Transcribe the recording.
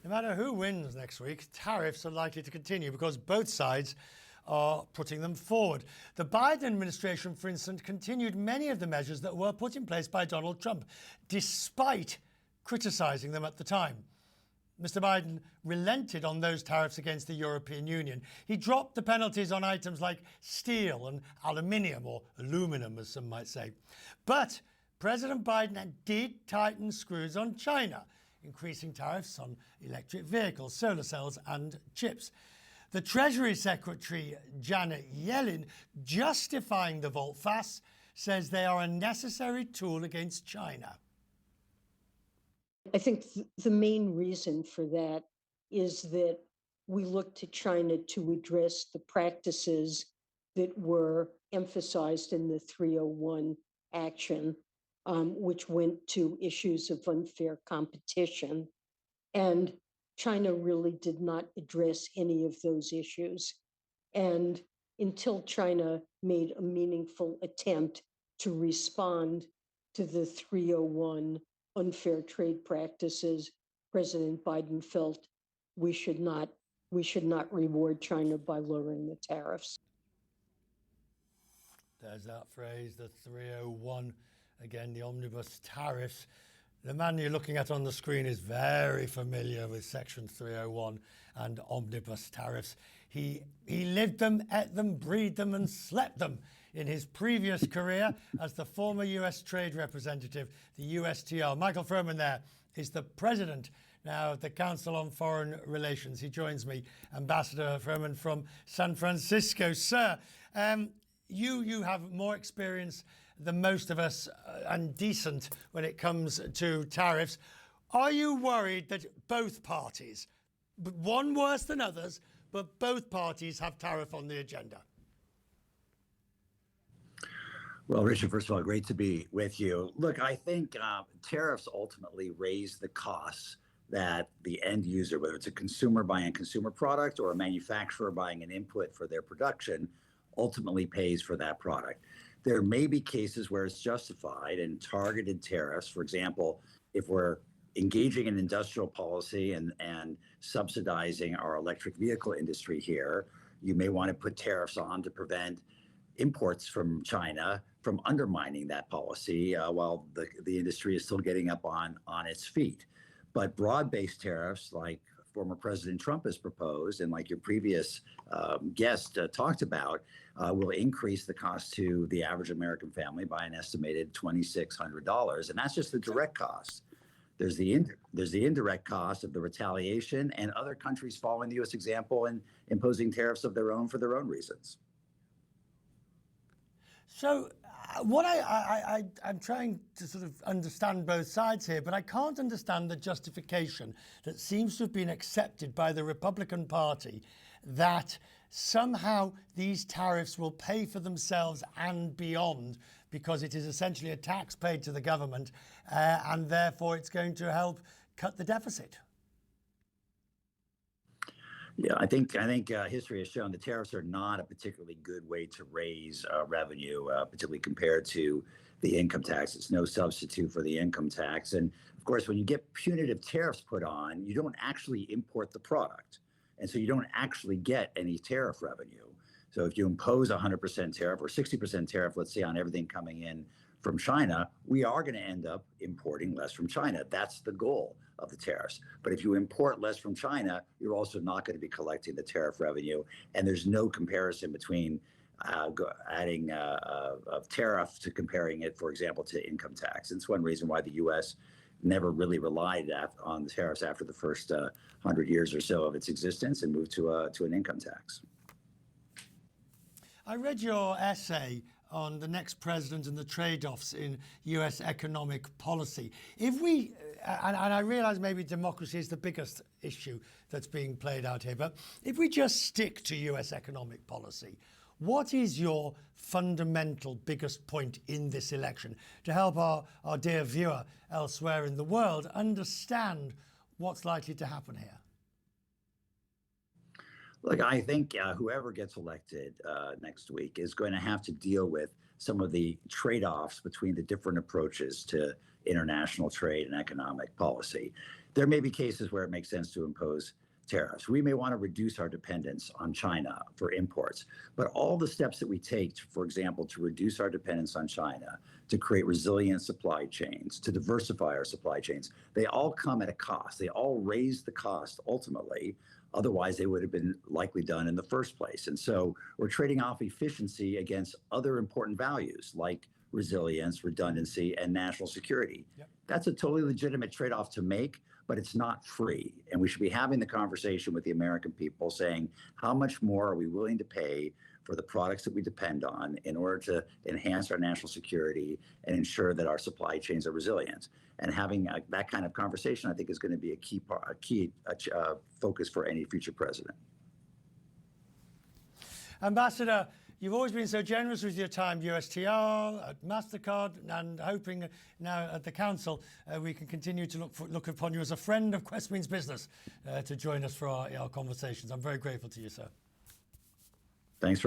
No matter who wins next week, tariffs are likely to continue because both sides are putting them forward. The Biden administration, for instance, continued many of the measures that were put in place by Donald Trump, despite criticizing them at the time. Mr. Biden relented on those tariffs against the European Union. He dropped the penalties on items like steel and aluminium, or aluminum, as some might say. But President Biden did tighten screws on China, increasing tariffs on electric vehicles, solar cells and chips. The Treasury Secretary, Janet Yellen, justifying the volte-face, says they are a necessary tool against China. I think the main reason for that is that we look to China to address the practices that were emphasized in the 301 action, which went to issues of unfair competition. And China really did not address any of those issues. And until China made a meaningful attempt to respond to the 301 unfair trade practices, President Biden felt we should not reward China by lowering the tariffs. There's that phrase, the 301, again, the omnibus tariffs. The man you're looking at on the screen is very familiar with Section 301 and omnibus tariffs. He lived them, ate them, breathed them and slept them in his previous career as the former US Trade Representative, the USTR. Michael Froman there is the president now of the Council on Foreign Relations. He joins me, Ambassador Froman from San Francisco. Sir, you have more experience than most of us and decent when it comes to tariffs. Are you worried that both parties, one worse than others, but both parties have tariff on the agenda? Well, Richard, first of all, great to be with you. Look, I think tariffs ultimately raise the costs that the end user, whether it's a consumer buying a consumer product or a manufacturer buying an input for their production, ultimately pays for that product. There may be cases where it's justified and targeted tariffs. For example, if we're engaging in industrial policy and subsidizing our electric vehicle industry here, you may want to put tariffs on to prevent imports from China from undermining that policy while the industry is still getting up on its feet. But broad-based tariffs like former President Trump has proposed and like your previous guest talked about will increase the cost to the average American family by an estimated $2,600. And that's just the direct cost. There's the indirect cost of the retaliation and other countries following the U.S. example and imposing tariffs of their own for their own reasons. So what I'm trying to sort of understand both sides here, but I can't understand the justification that seems to have been accepted by the Republican Party that somehow these tariffs will pay for themselves and beyond because it is essentially a tax paid to the government and therefore it's going to help cut the deficit. Yeah, I think history has shown the tariffs are not a particularly good way to raise revenue, particularly compared to the income tax. It's no substitute for the income tax. And of course, when you get punitive tariffs put on, you don't actually import the product. And so you don't actually get any tariff revenue. So if you impose 100% tariff or 60% tariff, let's say, on everything coming in from China, we are going to end up importing less from China. That's the goal of the tariffs. But if you import less from China, you're also not going to be collecting the tariff revenue. And there's no comparison between adding of tariff to comparing it, for example, to income tax. And it's one reason why the U.S. never really relied on the tariffs after the first 100 years or so of its existence and moved to an income tax. I read your essay on the next president and the trade-offs in U.S. economic policy. If we, and I realize maybe democracy is the biggest issue that's being played out here, but if we just stick to U.S. economic policy, what is your fundamental biggest point in this election to help our dear viewer elsewhere in the world understand what's likely to happen here? Look, I think whoever gets elected next week is going to have to deal with some of the trade-offs between the different approaches to international trade and economic policy. there may be cases where it makes sense to impose tariffs. We may want to reduce our dependence on China for imports, but all the steps that we take, for example, to reduce our dependence on China, to create resilient supply chains, to diversify our supply chains, they all come at a cost. They all raise the cost ultimately. Otherwise, they would have been likely done in the first place. And so we're trading off efficiency against other important values like resilience, redundancy, and national security. Yep. That's a totally legitimate trade-off to make, but it's not free. And we should be having the conversation with the American people saying, how much more are we willing to pay for the products that we depend on in order to enhance our national security and ensure that our supply chains are resilient? And having that kind of conversation, I think, is going to be a key focus for any future president. Ambassador, you've always been so generous with your time, USTR, at MasterCard, and hoping now at the Council we can continue to look upon you as a friend of Westminster business to join us for our conversations. I'm very grateful to you, sir. Thanks.